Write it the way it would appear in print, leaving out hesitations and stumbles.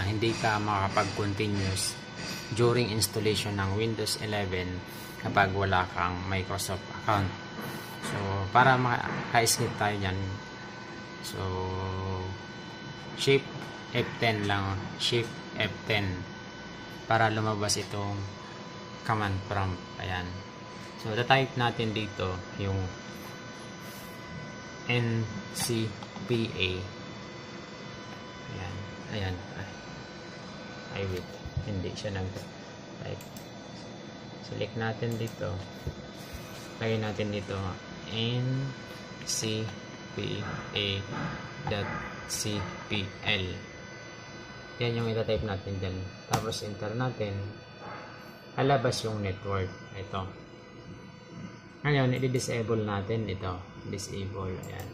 hindi ka makakapag-continuous during installation ng Windows 11 kapag wala kang Microsoft account. So, para maka-escape tayo dyan, so, Shift F10 lang, Shift F10 para lumabas itong command prompt. Ayan. So, type natin dito yung NCPA. Ayan. Ayan. Ay, wait. Hindi siya nag-type. Select natin dito. Lagay natin dito ncpa.cpl. Yan yung itatype natin dyan. Tapos enter natin. Lalabas yung network. Ito. Ngayon, i-disable natin ito. Disable. Ayan.